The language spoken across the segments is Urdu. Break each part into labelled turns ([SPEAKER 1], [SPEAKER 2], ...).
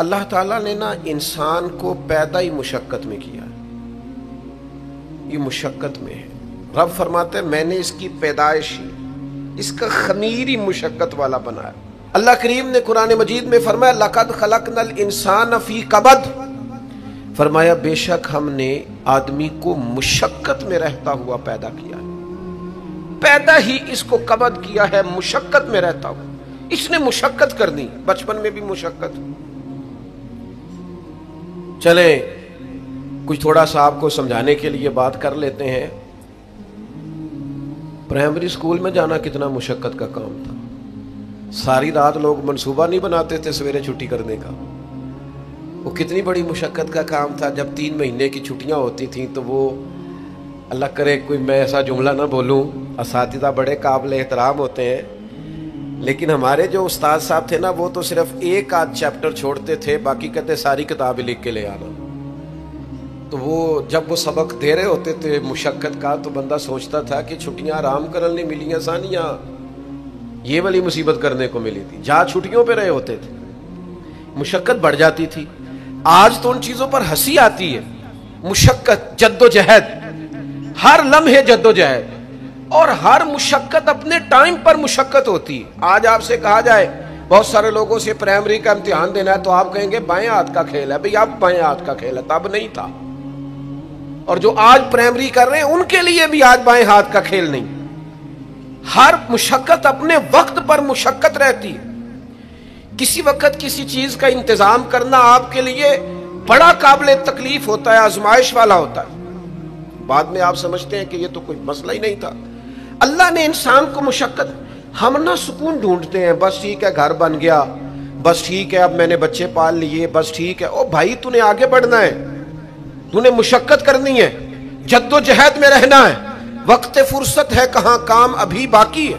[SPEAKER 1] اللہ تعالیٰ نے نا انسان کو پیدا ہی مشقت میں کیا ہے، یہ مشقت میں ہے۔ رب فرماتے ہیں میں نے اس کی پیدائش ہی، اس کا خمیر ہی مشقت والا بنایا۔ اللہ کریم نے قرآن مجید میں فرمایا لَقَدْ خَلَقْنَا الْإِنسَانَ فِي كَبَدٍ، فرمایا بے شک ہم نے آدمی کو مشقت میں رہتا ہوا پیدا کیا ہے، پیدا ہی اس کو کبد کیا ہے، مشقت میں رہتا ہوا۔ اس نے مشقت کرنی، بچپن میں بھی مشقت۔ چلیں کچھ تھوڑا سا آپ کو سمجھانے کے لیے بات کر لیتے ہیں۔ پرائمری اسکول میں جانا کتنا مشقت کا کام تھا، ساری رات لوگ منصوبہ نہیں بناتے تھے سویرے چھٹی کرنے کا، وہ کتنی بڑی مشقت کا کام تھا۔ جب 3 مہینے کی چھٹیاں ہوتی تھیں تو وہ، اللہ کرے کوئی میں ایسا جملہ نہ بولوں، اساتذہ بڑے قابل احترام ہوتے ہیں، لیکن ہمارے جو استاد صاحب تھے نا وہ تو صرف 1 آدھ چیپٹر چھوڑتے تھے، باقی کہتے ساری کتابیں لکھ کے لے آنا۔ تو وہ جب وہ سبق دے رہے ہوتے تھے مشقت کا تو بندہ سوچتا تھا کہ چھٹیاں آرام کرنے ملی ہیں ثانیہ، یہ والی مصیبت کرنے کو ملی تھی، جہاں چھٹیوں پہ رہے ہوتے تھے مشقت بڑھ جاتی تھی۔ آج تو ان چیزوں پر ہنسی آتی ہے، مشقت، جد و جہد، ہر لمحے جد و جہد، اور ہر مشقت اپنے ٹائم پر مشقت ہوتی ہے۔ آج آپ سے کہا جائے بہت سارے لوگوں سے پرائمری کا امتحان دینا ہے تو آپ کہیں گے بائیں ہاتھ کا کھیل ہے، بھئی اب بائیں ہاتھ کا کھیل ہے، تب نہیں تھا۔ اور جو آج پرائمری کر رہے ہیں ان کے لیے بھی آج بائیں ہاتھ کا کھیل نہیں۔ ہر مشقت اپنے وقت پر مشقت رہتی ہے۔ کسی وقت کسی چیز کا انتظام کرنا آپ کے لیے بڑا قابل تکلیف ہوتا ہے، آزمائش والا ہوتا ہے، بعد میں آپ سمجھتے ہیں کہ یہ تو کوئی مسئلہ ہی نہیں تھا۔ اللہ نے انسان کو مشقت، ہم نہ سکون ڈھونڈتے ہیں، بس ٹھیک ہے گھر بن گیا، بس ٹھیک ہے اب میں نے بچے پال لیے، بس ٹھیک ہے۔ او بھائی تو نے آگے بڑھنا ہے، تو نے مشقت کرنی ہے، جد و جہد میں رہنا ہے، وقت فرصت ہے کہاں، کام ابھی باقی ہے،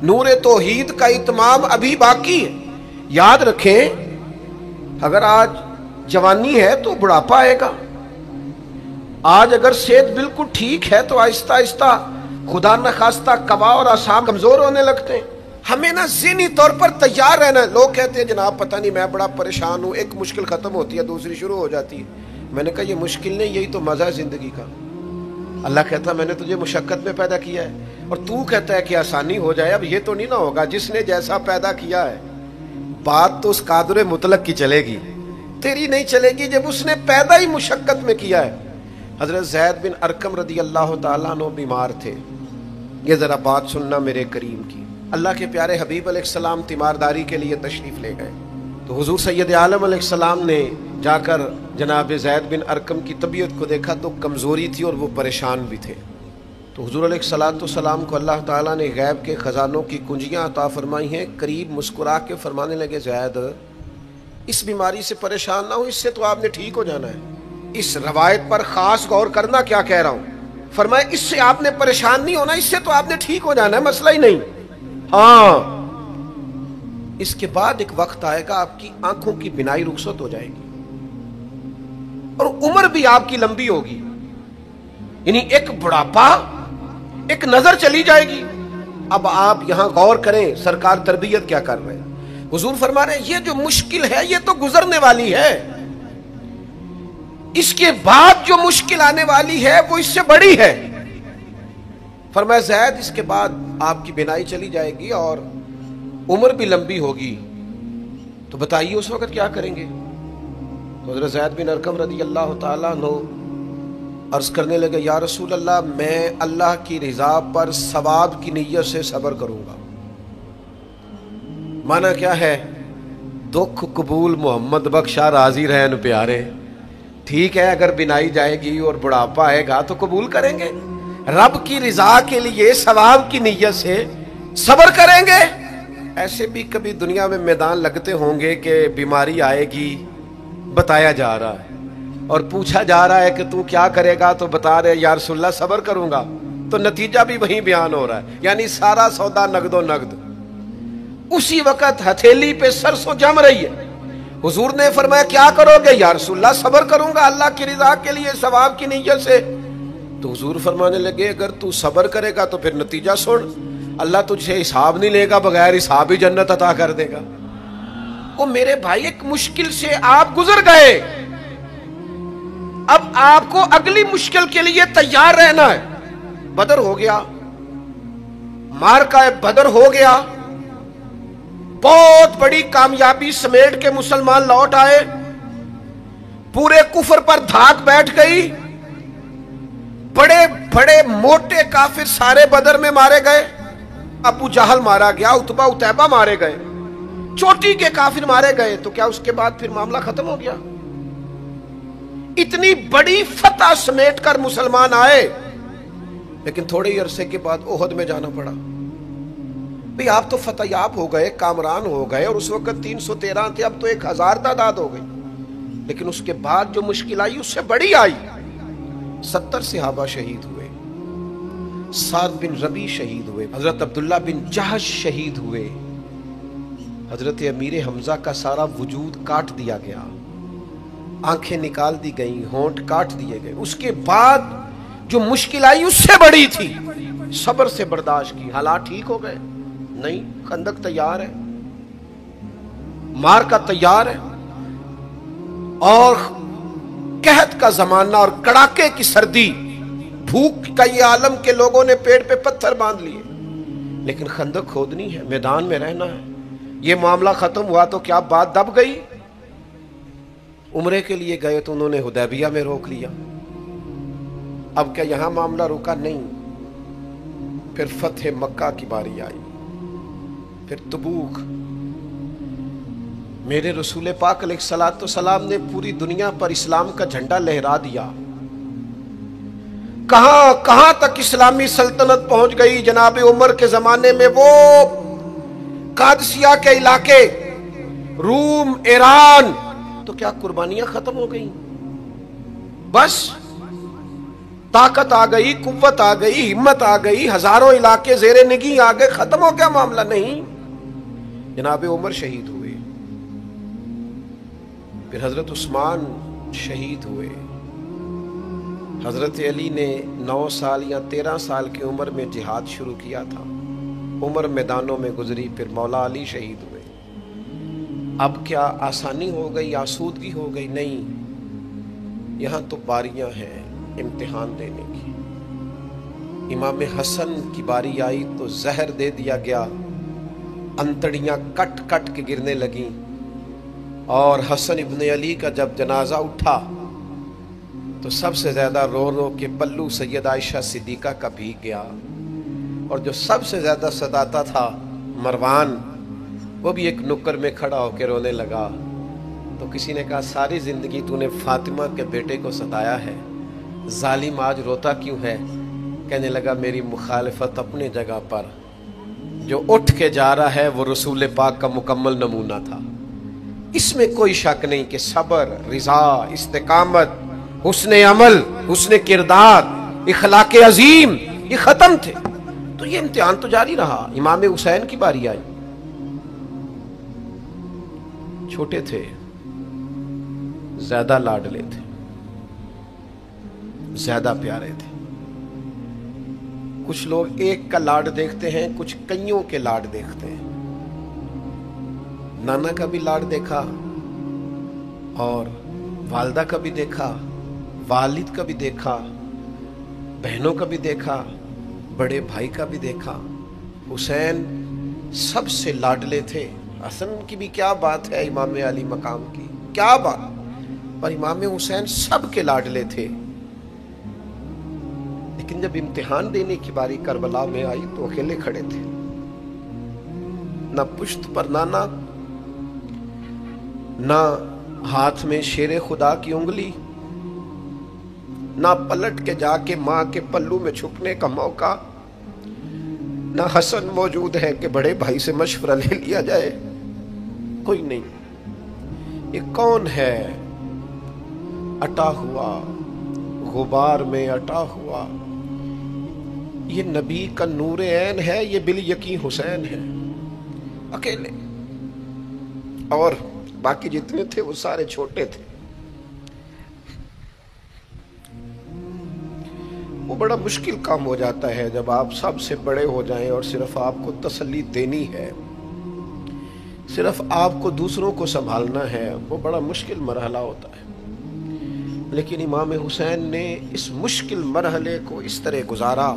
[SPEAKER 1] نور توحید کا اتمام ابھی باقی ہے۔ یاد رکھیں اگر آج جوانی ہے تو بڑھاپا آئے گا، آج اگر صحت بالکل ٹھیک ہے تو آہستہ آہستہ خدا نخواستہ قوا اور اعصاب کمزور ہونے لگتے ہیں۔ ہمیں نا ذہنی طور پر تیار رہنا ہے۔ لوگ کہتے ہیں جناب پتہ نہیں میں بڑا پریشان ہوں، ایک مشکل ختم ہوتی ہے دوسری شروع ہو جاتی ہے۔ میں نے کہا یہ مشکل نہیں، یہی تو مزہ ہے زندگی کا۔ اللہ کہتا میں نے تجھے مشقت میں پیدا کیا ہے، اور تو کہتا ہے کہ آسانی ہو جائے۔ اب یہ تو نہیں نہ ہوگا، جس نے جیسا پیدا کیا ہے بات تو اس قادر مطلق کی چلے گی، تیری نہیں چلے گی جب اس نے پیدا ہی مشقت میں کیا ہے۔ حضرت زید بن ارقم رضی اللہ تعالیٰ عنہ بیمار تھے، یہ ذرا بات سننا میرے کریم کی۔ اللہ کے پیارے حبیب علیہ السلام تیمارداری کے لیے تشریف لے گئے تو حضور سید عالم علیہ السلام نے جا کر جناب زید بن ارقم کی طبیعت کو دیکھا تو کمزوری تھی اور وہ پریشان بھی تھے۔ تو حضور علیہ السلام کو اللہ تعالیٰ نے غیب کے خزانوں کی کنجیاں عطا فرمائی ہیں۔ قریب مسکرا کے فرمانے لگے زید اس بیماری سے پریشان نہ ہو، اس سے تو آپ نے ٹھیک ہو جانا ہے۔ اس روایت پر خاص غور کرنا کیا کہہ رہا ہوں، فرمایا اس سے آپ نے پریشان نہیں ہونا، اس سے تو آپ نے ٹھیک ہو جانا ہے، مسئلہ ہی نہیں۔ ہاں اس کے بعد ایک وقت آئے گا آپ کی آنکھوں کی بینائی رخصت ہو جائے گی اور عمر بھی آپ کی لمبی ہوگی، یعنی ایک بڑھاپا، ایک نظر چلی جائے گی۔ اب آپ یہاں غور کریں سرکار تربیت کیا کر رہے ہیں۔ حضور فرما رہے ہیں یہ جو مشکل ہے یہ تو گزرنے والی ہے، اس کے بعد جو مشکل آنے والی ہے وہ اس سے بڑی ہے۔ فرمایا زید اس کے بعد آپ کی بینائی چلی جائے گی اور عمر بھی لمبی ہوگی، تو بتائیے اس وقت کیا کریں گے۔ تو حضرت زید بن ارقم رضی اللہ تعالیٰ عنہ عرض کرنے لگے یا رسول اللہ میں اللہ کی رضا پر ثواب کی نیت سے صبر کروں گا۔ معنی کیا ہے، دکھ قبول محمد بخشا راضی رہن پیارے۔ ٹھیک ہے اگر بینائی جائے گی اور بڑھاپا آئے گا تو قبول کریں گے، رب کی رضا کے لیے ثواب کی نیت سے صبر کریں گے۔ ایسے بھی کبھی دنیا میں میدان لگتے ہوں گے کہ بیماری آئے گی، بتایا جا رہا ہے اور پوچھا جا رہا ہے کہ تو کیا کرے گا، تو بتا رہے یا رسول اللہ صبر کروں گا، تو نتیجہ بھی وہیں بیان ہو رہا ہے، یعنی سارا سودا نقد و نقد۔ اسی وقت ہتھیلی پہ سرسوں جم رہی ہے۔ حضور نے فرمایا کیا کرو گے، یا رسول اللہ صبر کروں گا اللہ کی رضا کے لیے ثواب کی نیت سے۔ تو حضور فرمانے لگے اگر تو صبر کرے گا تو پھر نتیجہ سن، اللہ تجھ سے حساب نہیں لے گا، بغیر حساب ہی جنت عطا کر دے گا۔ وہ میرے بھائی ایک مشکل سے آپ گزر گئے، اب آپ کو اگلی مشکل کے لیے تیار رہنا ہے۔ بدر ہو گیا، معرکہ بدر ہو گیا، بہت بڑی کامیابی سمیٹ کے مسلمان لوٹ آئے، پورے کفر پر دھاک بیٹھ گئی، بڑے بڑے موٹے کافر سارے بدر میں مارے گئے، ابو جہل مارا گیا، عتبہ عتیبہ مارے گئے، چوٹی کے کافر مارے گئے، تو کیا اس کے بعد پھر معاملہ ختم ہو گیا؟ اتنی بڑی فتح سمیٹ کر مسلمان آئے، لیکن تھوڑے ہی عرصے کے بعد احد میں جانا پڑا۔ بھئی آپ تو فتح یاب ہو گئے، کامران ہو گئے، اور اس وقت 313 تھے، اب تو 1000 تعداد ہو گئی، لیکن اس کے بعد جو مشکل آئی اس سے بڑی آئی۔ 70 صحابہ شہید ہوئے، سعد بن ربیع شہید ہوئے، حضرت عبداللہ بن جہش شہید ہوئے، حضرت امیر حمزہ کا سارا وجود کاٹ دیا گیا، آنکھیں نکال دی گئیں، ہونٹ کاٹ دیے گئے۔ اس کے بعد جو مشکل آئی اس سے بڑی تھی، صبر سے برداشت کی۔ حالات ٹھیک ہو گئے؟ نہیں، خندق تیار ہے، معرکہ تیار ہے، اور قحط کا زمانہ اور کڑاکے کی سردی، بھوک کا یہ عالم کے لوگوں نے پیڑ پہ پتھر باندھ لیے، لیکن خندق کھودنی ہے، میدان میں رہنا ہے۔ یہ معاملہ ختم ہوا تو کیا بات دب گئی؟ عمرے کے لیے گئے تو انہوں نے حدیبیہ میں روک لیا، اب کیا یہاں معاملہ رکا؟ نہیں، پھر فتح مکہ کی باری آئی، پھر تبوک۔ میرے رسول پاک علیہ الصلوۃ والسلام نے پوری دنیا پر اسلام کا جھنڈا لہرا دیا، کہاں کہاں تک اسلامی سلطنت پہنچ گئی۔ جناب عمر کے زمانے میں وہ قادسیہ کے علاقے، روم، ایران، تو کیا قربانیاں ختم ہو گئیں؟ بس طاقت آ گئی، قوت آ گئی، ہمت آ گئی، ہزاروں علاقے زیر نگیں آ گئے، ختم ہو گیا معاملہ؟ نہیں، جناب عمر شہید ہوئے، پھر حضرت عثمان شہید ہوئے، حضرت علی نے 9 سال یا 13 سال کی عمر میں جہاد شروع کیا تھا، عمر میدانوں میں گزری، پھر مولا علی شہید ہوئے۔ اب کیا آسانی ہو گئی، آسودگی ہو گئی؟ نہیں، یہاں تو باریاں ہیں امتحان دینے کی۔ امام حسن کی باری آئی تو زہر دے دیا گیا، انتڑیاں کٹ کٹ کے گرنے لگیں، اور حسن ابن علی کا جب جنازہ اٹھا تو سب سے زیادہ رو رو کے پلو سید عائشہ صدیقہ کا بھیگ گیا، اور جو سب سے زیادہ ستاتا تھا مروان، وہ بھی ایک نکر میں کھڑا ہو کے رونے لگا۔ تو کسی نے کہا ساری زندگی تو نے فاطمہ کے بیٹے کو ستایا ہے، ظالم آج روتا کیوں ہے؟ کہنے لگا میری مخالفت اپنی جگہ پر، جو اٹھ کے جا رہا ہے وہ رسول پاک کا مکمل نمونہ تھا۔ اس میں کوئی شک نہیں کہ صبر، رضا، استقامت، حسن عمل، حسن کردار، اخلاق عظیم یہ ختم تھے، تو یہ امتحان تو جاری رہا۔ امام حسین کی باری آئی، چھوٹے تھے، زیادہ لاڈلے تھے، زیادہ پیارے تھے۔ کچھ لوگ ایک کا لاڈ دیکھتے ہیں، کچھ کئیوں کے لاڈ دیکھتے ہیں۔ نانا کا بھی لاڈ دیکھا، اور والدہ کا بھی دیکھا، والد کا بھی دیکھا، بہنوں کا بھی دیکھا، بڑے بھائی کا بھی دیکھا۔ حسین سب سے لاڈلے تھے۔ حسن کی بھی کیا بات ہے، امام علی مقام کی کیا بات، پر امام حسین سب کے لاڈلے تھے۔ لیکن جب امتحان دینے کی باری کربلا میں آئی تو اکیلے کھڑے تھے، نہ پشت پر نانا، نہ ہاتھ میں شیر خدا کی انگلی، نہ پلٹ کے جا کے ماں کے پلو میں چھپنے کا موقع، نہ حسن موجود ہے کہ بڑے بھائی سے مشورہ لے لیا جائے، کوئی نہیں۔ یہ کون ہے اٹا ہوا غبار میں اٹا ہوا؟ یہ نبی کا نور عین ہے، یہ بالیقین حسین ہے، اکیلے، اور باقی جتنے تھے وہ سارے چھوٹے تھے۔ وہ بڑا مشکل کام ہو جاتا ہے جب آپ سب سے بڑے ہو جائیں اور صرف آپ کو تسلی دینی ہے صرف آپ کو دوسروں کو سنبھالنا ہے، وہ بڑا مشکل مرحلہ ہوتا ہے، لیکن امام حسین نے اس مشکل مرحلے کو اس طرح گزارا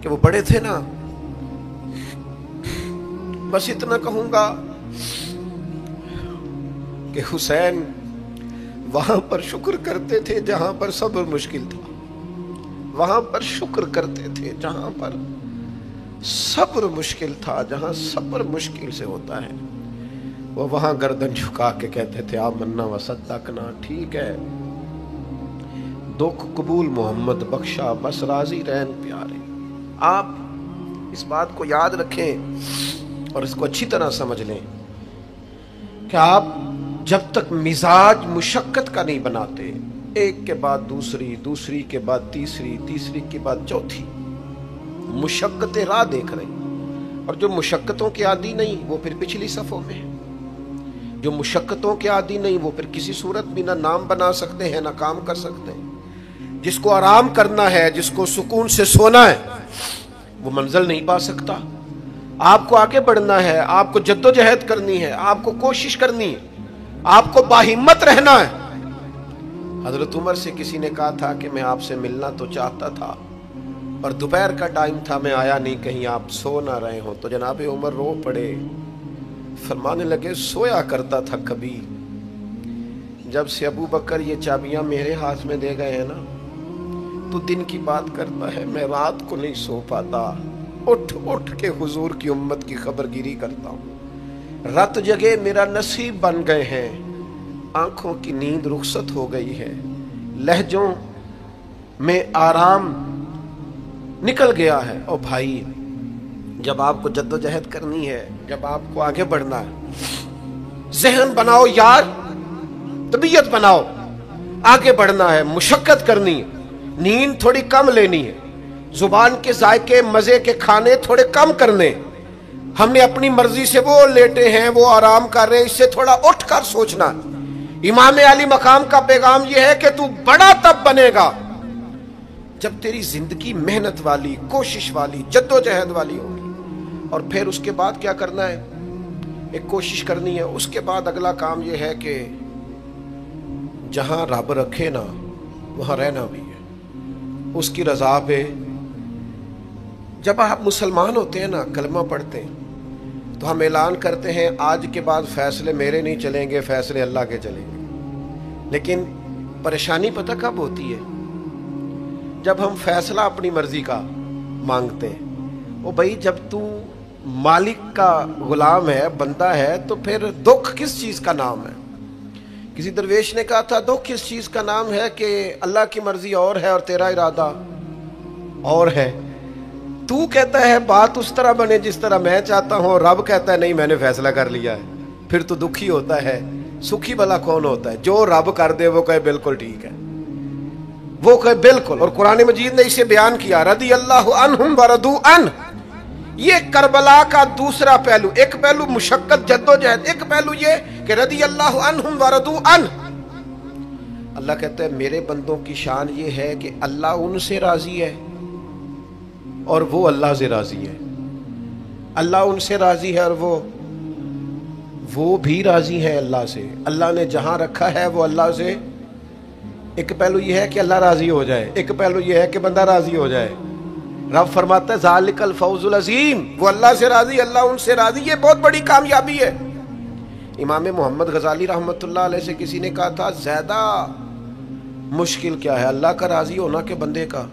[SPEAKER 1] کہ وہ بڑے تھے نا، بس اتنا کہوں گا کہ حسین وہاں پر شکر کرتے تھے جہاں پر صبر مشکل تھا، وہاں پر شکر کرتے تھے جہاں پر صبر مشکل تھا، جہاں صبر مشکل سے ہوتا ہے وہ وہاں گردن جھکا کے کہتے تھے آمنا وصدقنا، ٹھیک ہے دکھ قبول محمد بخشا، بس راضی رہن پیارے۔ آپ اس بات کو یاد رکھیں اور اس کو اچھی طرح سمجھ لیں کہ آپ جب تک مزاج مشقت کا نہیں بناتے، ایک کے بعد دوسری، دوسری کے بعد تیسری، تیسری کے بعد چوتھی مشقتیں راہ دیکھ رہے ہیں، اور جو مشقتوں کے عادی نہیں وہ پھر پچھلی صفوں میں ہے، جو مشقتوں کے عادی نہیں وہ پھر کسی صورت بھی نہ نام بنا سکتے ہیں نہ کام کر سکتے ہیں۔ جس کو آرام کرنا ہے، جس کو سکون سے سونا ہے، وہ منزل نہیں پا سکتا۔ آپ کو آگے بڑھنا ہے، آپ کو جد و جہد کرنی ہے، آپ کو کوشش کرنی ہے، آپ کو باہمت رہنا ہے۔ حضرت عمر سے کسی نے کہا تھا کہ میں آپ سے ملنا تو چاہتا تھا پر دوپہر کا ٹائم تھا، میں آیا نہیں، کہیں آپ سو نہ رہے ہوں۔ تو جناب عمر رو پڑے، فرمانے لگے سویا کرتا تھا کبھی، جب سے ابو بکر یہ چابیاں میرے ہاتھ میں دے گئے ہیں نا تو دن کی بات کرتا ہے، میں رات کو نہیں سو پاتا، اٹھ اٹھ کے حضور کی امت کی خبرگیری کرتا ہوں، رات جگے میرا نصیب بن گئے ہیں، آنکھوں کی نیند رخصت ہو گئی ہے، لہجوں میں آرام نکل گیا ہے۔ اور بھائی جب آپ کو جد و جہد کرنی ہے، جب آپ کو آگے بڑھنا ہے، ذہن بناؤ یار، طبیعت بناؤ، آگے بڑھنا ہے، مشقت کرنی ہے، نیند تھوڑی کم لینی ہے، زبان کے ذائقے مزے کے کھانے تھوڑے کم کرنے۔ ہم نے اپنی مرضی سے وہ لیٹے ہیں، وہ آرام کر رہے ہیں، اس سے تھوڑا اٹھ کر سوچنا۔ امام علی مقام کا پیغام یہ ہے کہ تو بڑا تب بنے گا جب تیری زندگی محنت والی، کوشش والی، جد و جہد والی ہوگی۔ اور پھر اس کے بعد کیا کرنا ہے؟ ایک کوشش کرنی ہے۔ اس کے بعد اگلا کام یہ ہے کہ جہاں رب رکھے نا وہاں رہنا بھی ہے، اس کی رضا پہ۔ جب آپ مسلمان ہوتے ہیں نا، کلمہ پڑھتے ہیں تو ہم اعلان کرتے ہیں آج کے بعد فیصلے میرے نہیں چلیں گے، فیصلے اللہ کے چلیں گے۔ لیکن پریشانی پتہ کب ہوتی ہے؟ جب ہم فیصلہ اپنی مرضی کا مانگتے ہیں۔ وہ بھائی جب تو مالک کا غلام ہے، بندہ ہے، تو پھر دکھ کس چیز کا نام ہے؟ کسی درویش نے کہا تھا دکھ کس چیز کا نام ہے کہ اللہ کی مرضی اور ہے اور تیرا ارادہ اور ہے۔ تو کہتا ہے بات اس طرح بنے جس طرح میں چاہتا ہوں، اور رب کہتا ہے نہیں میں نے فیصلہ کر لیا ہے، پھر تو دکھی ہوتا ہے۔ سکھی بھلا کون ہوتا ہے؟ جو رب کر دے وہ کہے بالکل ٹھیک ہے، وہ کہے بالکل۔ اور قرآن مجید نے اسے بیان کیا، رضی اللہ عنہم ورضوا عنہ۔ یہ کربلا کا دوسرا پہلو، ایک پہلو مشقت جد و جہد، ایک پہلو یہ کہ رضی اللہ عنہم ورضوا عنہ۔ اللہ کہتا ہے میرے بندوں کی شان یہ ہے کہ اللہ ان سے راضی ہے اور وہ اللہ سے راضی ہے۔ اللہ ان سے راضی ہے اور وہ بھی راضی ہے اللہ سے۔ اللہ نے جہاں رکھا ہے وہ اللہ سے، ایک پہلو یہ ہے کہ اللہ راضی ہو جائے، ایک پہلو یہ ہے کہ بندہ راضی ہو جائے۔ رب فرماتا ہے ذالک الفوز العظیم، وہ اللہ سے راضی، اللہ ان سے راضی، یہ بہت بڑی کامیابی ہے۔ امام محمد غزالی رحمۃ اللہ علیہ سے کسی نے کہا تھا زیادہ مشکل کیا ہے، اللہ کا راضی ہونا کہ بندے کا؟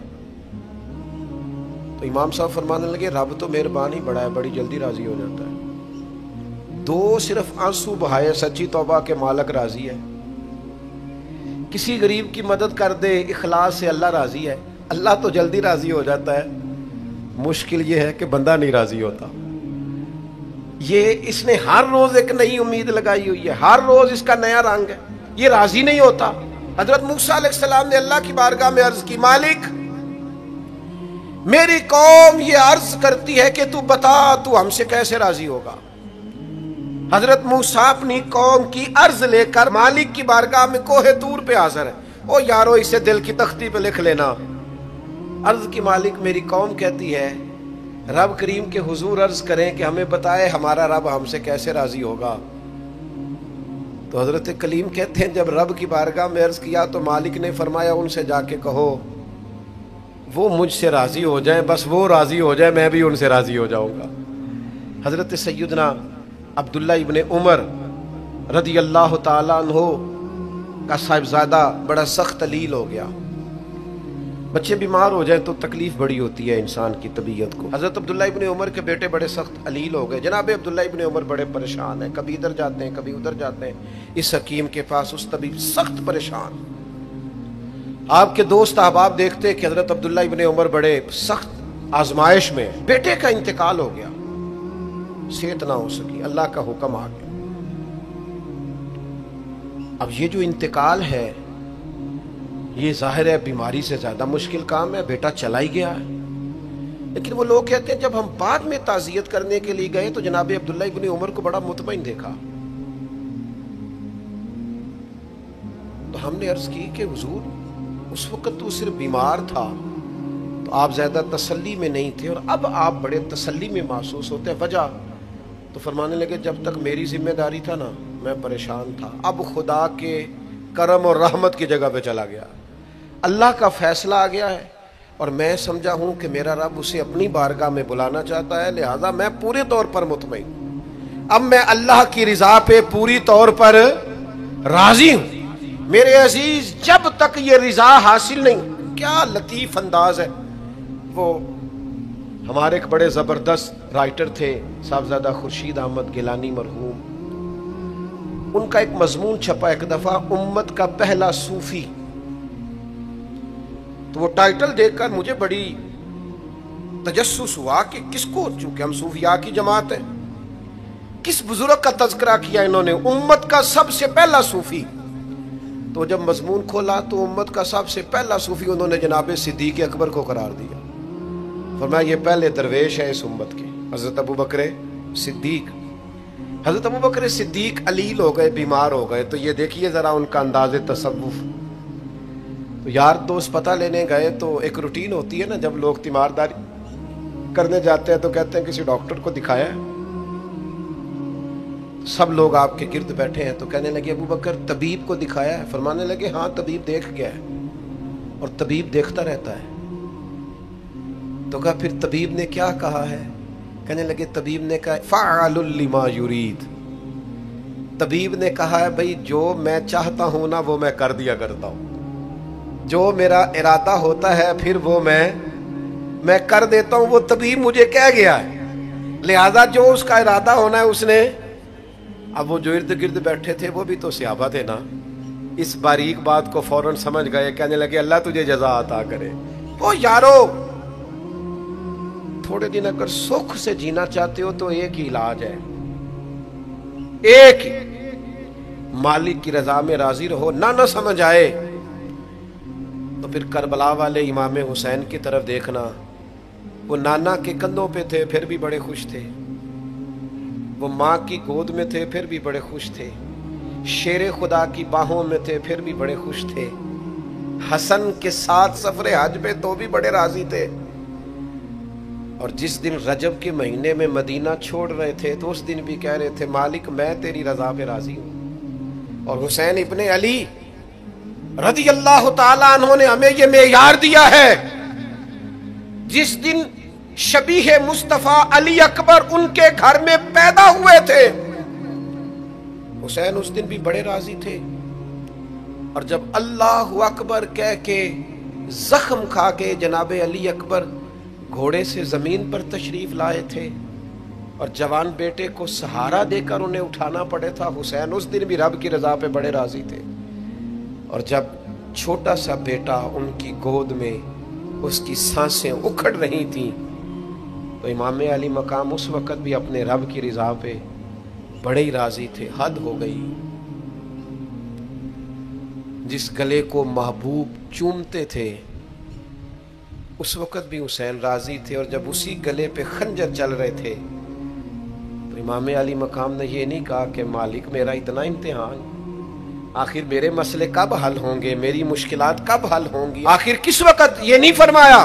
[SPEAKER 1] تو امام صاحب فرمانے لگے رب تو مہربان ہی بڑا ہے، بڑی جلدی راضی ہو جاتا ہے۔ دو صرف آنسو بہائے سچی توبہ کے مالک راضی ہے، کسی غریب کی مدد کر دے اخلاص سے اللہ راضی ہے، اللہ تو جلدی راضی ہو جاتا ہے۔ مشکل یہ ہے کہ بندہ نہیں راضی ہوتا۔ یہ اس نے ہر روز ایک نئی امید لگائی ہوئی ہے، ہر روز اس کا نیا رنگ ہے، یہ راضی نہیں ہوتا۔ حضرت موسیٰ علیہ السلام نے اللہ کی بارگاہ میں عرض کی مالک میری قوم یہ عرض کرتی ہے کہ تو بتا تو ہم سے کیسے راضی ہوگا۔ حضرت موسیٰ اپنی قوم کی عرض لے کر مالک کی بارگاہ میں کوہ طور پہ حاضر ہے۔ او یارو اسے دل کی تختی پہ لکھ لینا۔ عرض کی مالک میری قوم کہتی ہے رب کریم کے حضور عرض کریں کہ ہمیں بتائے ہمارا رب ہم سے کیسے راضی ہوگا، تو حضرت کلیم کہتے ہیں جب رب کی بارگاہ میں عرض کیا تو مالک نے فرمایا ان سے جا کے کہو وہ مجھ سے راضی ہو جائیں، بس وہ راضی ہو جائیں میں بھی ان سے راضی ہو جاؤں گا۔ حضرت سیدنا عبداللہ ابن عمر رضی اللہ تعالیٰ عنہ کا صاحبزادہ بڑا سخت علیل ہو گیا۔ بچے بیمار ہو جائیں تو تکلیف بڑی ہوتی ہے انسان کی طبیعت کو۔ حضرت عبداللہ ابن عمر کے بیٹے بڑے سخت علیل ہو گئے۔ جناب عبداللہ ابن عمر بڑے پریشان ہیں، کبھی ادھر جاتے ہیں کبھی ادھر جاتے ہیں، اس حکیم کے پاس اس طبیب سخت پریشان۔ آپ کے دوست احباب دیکھتے کہ حضرت عبداللہ ابن عمر بڑے سخت آزمائش میں، بیٹے کا انتقال ہو گیا، صحت نہ ہو سکی، اللہ کا حکم آ گیا۔ اب یہ جو انتقال ہے یہ ظاہر ہے بیماری سے زیادہ مشکل کام ہے، بیٹا چلا ہی گیا ہے، لیکن وہ لوگ کہتے ہیں جب ہم بعد میں تعزیت کرنے کے لیے گئے تو جناب عبداللہ ابن عمر کو بڑا مطمئن دیکھا، تو ہم نے عرض کی کہ حضور اس وقت تو صرف بیمار تھا تو آپ زیادہ تسلی میں نہیں تھے اور اب آپ بڑے تسلی میں محسوس ہوتے ہیں، وجہ؟ تو فرمانے لگے جب تک میری ذمہ داری تھا نا میں پریشان تھا، اب خدا کے کرم اور رحمت کی جگہ پہ چلا گیا، اللہ کا فیصلہ آ گیا ہے اور میں سمجھا ہوں کہ میرا رب اسے اپنی بارگاہ میں بلانا چاہتا ہے، لہذا میں پورے طور پر مطمئن ہوں، اب میں اللہ کی رضا پہ پوری طور پر راضی ہوں۔ میرے عزیز جب تک یہ رضا حاصل نہیں، کیا لطیف انداز ہے، وہ ہمارے ایک بڑے زبردست رائٹر تھے صاحبزادہ خورشید احمد گیلانی مرحوم، ان کا ایک مضمون چھپا ایک دفعہ امت کا پہلا صوفی، تو وہ ٹائٹل دیکھ کر مجھے بڑی تجسس ہوا کہ کس کو، چونکہ ہم صوفیاء کی جماعت ہیں، کس بزرگ کا تذکرہ کیا انہوں نے، امت کا سب سے پہلا صوفی۔ تو جب مضمون کھولا تو امت کا سب سے پہلا صوفی انہوں نے جناب صدیق اکبر کو قرار دیا، فرمایا یہ پہلے درویش ہے اس امت کے، حضرت ابو بکر صدیق۔ حضرت ابو بکر صدیق علیل ہو گئے، بیمار ہو گئے، تو یہ دیکھیے ذرا ان کا انداز تصوف۔ تو یار دوست پتہ لینے گئے تو ایک روٹین ہوتی ہے نا، جب لوگ تیمارداری کرنے جاتے ہیں تو کہتے ہیں کسی ڈاکٹر کو دکھایا ہے، سب لوگ آپ کے گرد بیٹھے ہیں، تو کہنے لگے ابو بکر طبیب کو دکھایا ہے؟ فرمانے لگے ہاں طبیب دیکھ گیا ہے، اور طبیب دیکھتا رہتا ہے۔ تو کہا پھر طبیب نے کیا کہا ہے؟ کہنے لگے طبیب نے کہا فعال لما یرید، طبیب نے کہا ہے بھئی جو میں چاہتا ہوں نا وہ میں کر دیا کرتا ہوں، جو میرا ارادہ ہوتا ہے پھر وہ میں کر دیتا ہوں، وہ طبیب مجھے کہہ گیا ہے، لہذا جو اس کا ارادہ ہونا ہے اس نے۔ اب وہ جو ارد گرد بیٹھے تھے وہ بھی تو صحابہ تھے نا، اس باریک بات کو فوراً سمجھ گئے، کہنے لگے اللہ تجھے جزا عطا کرے۔ وہ یارو تھوڑے دن اگر سکھ سے جینا چاہتے ہو تو ایک ہی علاج ہے، ایک ہی، مالک کی رضا میں راضی رہو، نہ سمجھ آئے تو پھر کربلا والے امام حسین کی طرف دیکھنا، وہ نانا کے کندھوں پہ تھے پھر بھی بڑے خوش تھے، وہ ماں کی گود میں تھے پھر بھی بڑے خوش تھے، شیر خدا کی باہوں میں تھے پھر بھی بڑے خوش تھے، حسن کے ساتھ سفر حج پہ تو بھی بڑے راضی تھے، اور جس دن رجب کے مہینے میں مدینہ چھوڑ رہے تھے تو اس دن بھی کہہ رہے تھے مالک میں تیری رضا پہ راضی ہوں۔ اور حسین ابن علی رضی اللہ تعالیٰ عنہ نے ہمیں یہ معیار دیا ہے، جس دن شبیہ مصطفیٰ علی اکبر ان کے گھر میں پیدا ہوئے تھے، حسین اس دن بھی بڑے راضی تھے، اور جب اللہ اکبر کہہ کے زخم کھا کے جناب علی اکبر گھوڑے سے زمین پر تشریف لائے تھے اور جوان بیٹے کو سہارا دے کر انہیں اٹھانا پڑے تھا، حسین اس دن بھی رب کی رضا پہ بڑے راضی تھے، اور جب چھوٹا سا بیٹا ان کی گود میں اس کی سانسیں اکھڑ رہی تھیں تو امام علی مقام اس وقت بھی اپنے رب کی رضا پہ بڑے ہی راضی تھے۔ حد ہو گئی، جس گلے کو محبوب چومتے تھے اس وقت بھی حسین راضی تھے، اور جب اسی گلے پہ خنجر چل رہے تھے تو امام علی مقام نے یہ نہیں کہا کہ مالک میرا اتنا امتحان، آخر میرے مسئلے کب حل ہوں گے، میری مشکلات کب حل ہوں گی، آخر کس وقت، یہ نہیں فرمایا،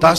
[SPEAKER 1] 10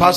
[SPEAKER 1] 10